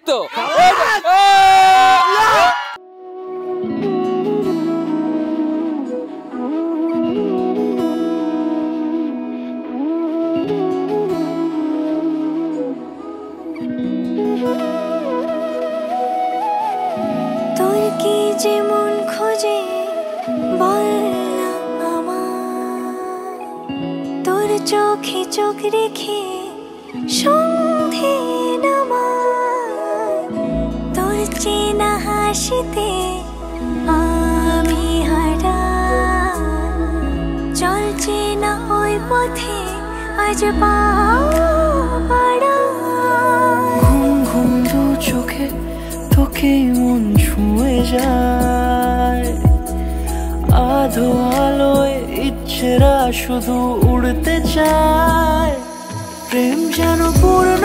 তো তোর কি যেমন খোঁজে বল না আমায়, তোর চোখে চোখ রেখে সন্ধে নামায়, তোর চেনা হাসিতে আমি হারাই, চল চেনা ওই পথে আজ পা বাড়াই। ঘুম ঘুম দু চোখে তোকেই মন ছুঁয়ে যায়, আধো আলোয় ইচ্ছেরা শুধু উড়তে চায়। প্রেম যেন পূর্ণ